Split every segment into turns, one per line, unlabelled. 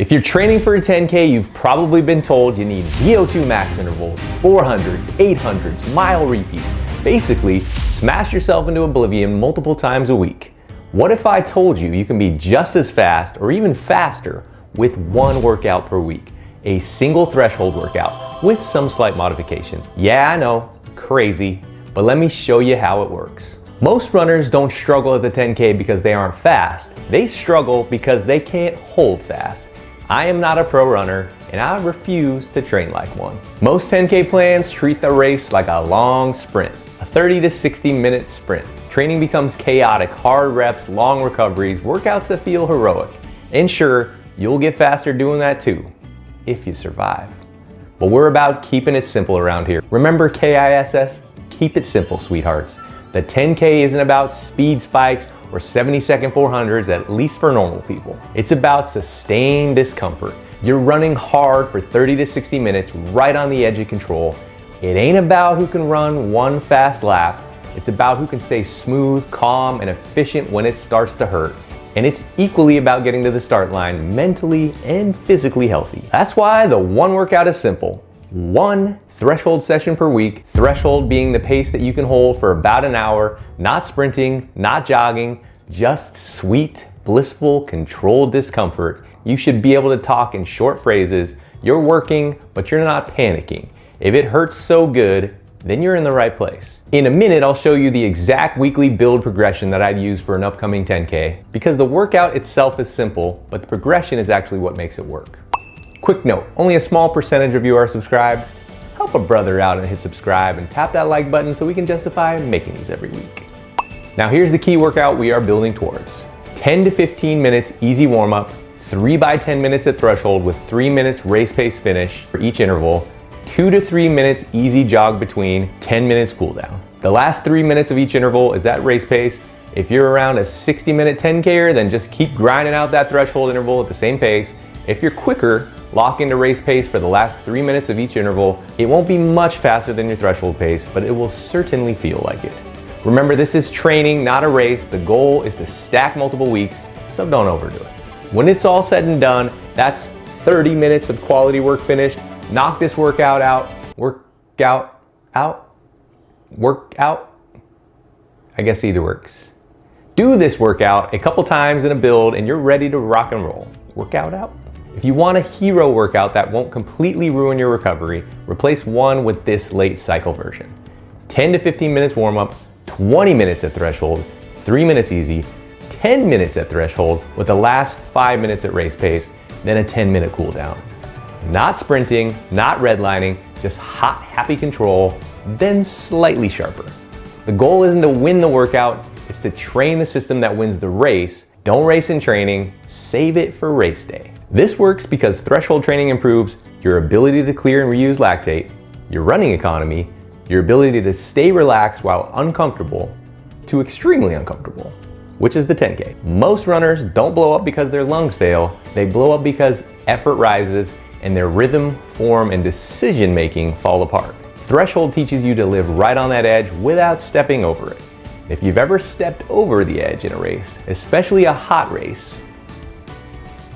If you're training for a 10K, you've probably been told you need VO2 max intervals, 400s, 800s, mile repeats. Basically, smash yourself into oblivion multiple times a week. What if I told you you can be just as fast or even faster with one workout per week? A single threshold workout with some slight modifications. Yeah, I know, crazy, but let me show you how it works. Most runners don't struggle at the 10K because they aren't fast. They struggle because they can't hold fast. I am not a pro runner, and I refuse to train like one. Most 10K plans treat the race like a long sprint, a 30 to 60 minute sprint. Training becomes chaotic, hard reps, long recoveries, workouts that feel heroic. And sure, you'll get faster doing that too, if you survive. But we're about keeping it simple around here. Remember KISS? Keep it simple, sweethearts. The 10K isn't about speed spikes or 70-second 400s, at least for normal people. It's about sustained discomfort. You're running hard for 30 to 60 minutes right on the edge of control. It ain't about who can run one fast lap. It's about who can stay smooth, calm, and efficient when it starts to hurt. And it's equally about getting to the start line mentally and physically healthy. That's why the one workout is simple. One threshold session per week, threshold being the pace that you can hold for about an hour, not sprinting, not jogging, just sweet, blissful, controlled discomfort. You should be able to talk in short phrases. You're working, but you're not panicking. If it hurts so good, then you're in the right place. In a minute, I'll show you the exact weekly build progression that I'd use for an upcoming 10K, because the workout itself is simple, but the progression is actually what makes it work. Quick note, only a small percentage of you are subscribed. Help a brother out and hit subscribe and tap that like button so we can justify making these every week. Now here's the key workout we are building towards. 10 to 15 minutes easy warm up, 3 by 10 minutes at threshold with 3 minutes race pace finish for each interval, 2 to 3 minutes easy jog between, 10 minutes cool down. The last 3 minutes of each interval is at race pace. If you're around a 60-minute 10K'er, then just keep grinding out that threshold interval at the same pace. If you're quicker, lock into race pace for the last 3 minutes of each interval. It won't be much faster than your threshold pace, but it will certainly feel like it. Remember, this is training, not a race. The goal is to stack multiple weeks, so don't overdo it. When it's all said and done, that's 30 minutes of quality work finished. Knock this workout out. Workout. I guess either works. Do this workout a couple times in a build and you're ready to rock and roll. Workout out. If you want a hero workout that won't completely ruin your recovery, replace one with this late cycle version. 10 to 15 minutes warm up, 20 minutes at threshold, 3 minutes easy, 10 minutes at threshold with the last 5 minutes at race pace, then a 10-minute cool down. Not sprinting, not redlining, just hot, happy control, then slightly sharper. The goal isn't to win the workout, it's to train the system that wins the race. Don't race in training, save it for race day. This works because threshold training improves your ability to clear and reuse lactate, your running economy, your ability to stay relaxed while uncomfortable to extremely uncomfortable, which is the 10K. Most runners don't blow up because their lungs fail, they blow up because effort rises and their rhythm, form, and decision-making fall apart. Threshold teaches you to live right on that edge without stepping over it. If you've ever stepped over the edge in a race, especially a hot race,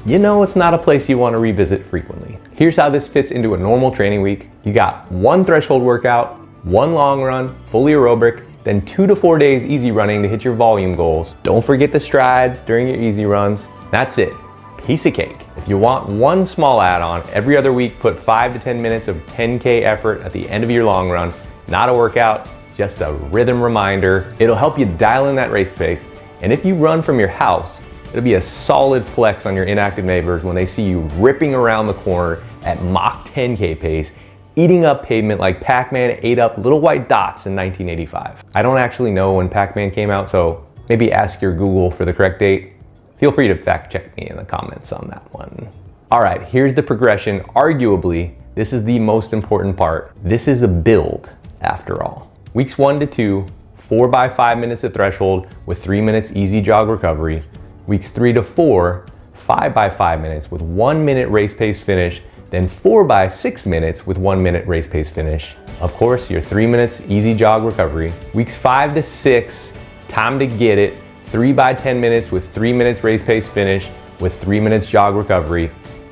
you know it's not a place you want to revisit frequently. Here's how this fits into a normal training week. You got one threshold workout, one long run, fully aerobic, then 2 to 4 days easy running to hit your volume goals. Don't forget the strides during your easy runs. That's it. Piece of cake. If you want one small add-on, every other week put 5 to 10 minutes of 10K effort at the end of your long run. Not a workout, just a rhythm reminder. It'll help you dial in that race pace. And if you run from your house, it'll be a solid flex on your inactive neighbors when they see you ripping around the corner at Mach 10K pace, eating up pavement like Pac-Man ate up little white dots in 1985. I don't actually know when Pac-Man came out, so maybe ask your Google for the correct date. Feel free to fact check me in the comments on that one. All right, here's the progression. Arguably, this is the most important part. This is a build, after all. Weeks 1 to 2, 4 by 5 minutes at threshold with 3 minutes easy jog recovery. Weeks 3 to 4, 5 by 5 minutes with 1 minute race pace finish, then 4 by 6 minutes with 1 minute race pace finish. Of course, your 3 minutes easy jog recovery. Weeks 5 to 6, time to get it, 3 by 10 minutes with 3 minutes race pace finish with 3 minutes jog recovery.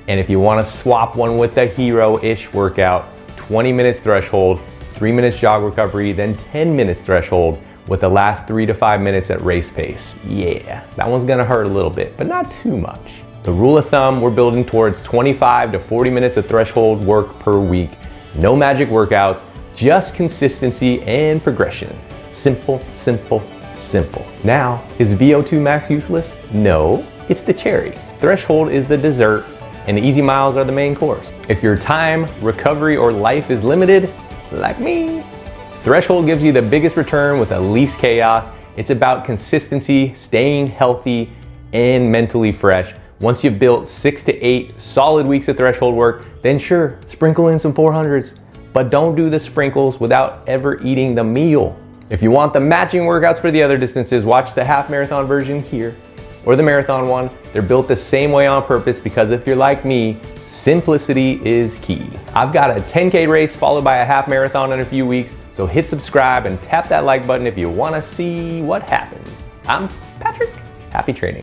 And if you want to swap one with the hero-ish workout, 20 minutes threshold, 3 minutes jog recovery, then 10 minutes threshold with the last 3 to 5 minutes at race pace. Yeah, that one's gonna hurt a little bit, but not too much. The rule of thumb, we're building towards 25 to 40 minutes of threshold work per week. No magic workouts, just consistency and progression. Simple, simple, simple. Now, is VO2 max useless? No, it's the cherry. Threshold is the dessert, and the easy miles are the main course. If your time, recovery, or life is limited, like me, threshold gives you the biggest return with the least chaos. It's about consistency, staying healthy, and mentally fresh. Once you've built 6 to 8 solid weeks of threshold work, then sure, sprinkle in some 400s, but don't do the sprinkles without ever eating the meal. If you want the matching workouts for the other distances, watch the half marathon version here, or the marathon one. They're built the same way on purpose because if you're like me, simplicity is key. I've got a 10K race followed by a half marathon in a few weeks, so hit subscribe and tap that like button if you want to see what happens. I'm Patrick. Happy training.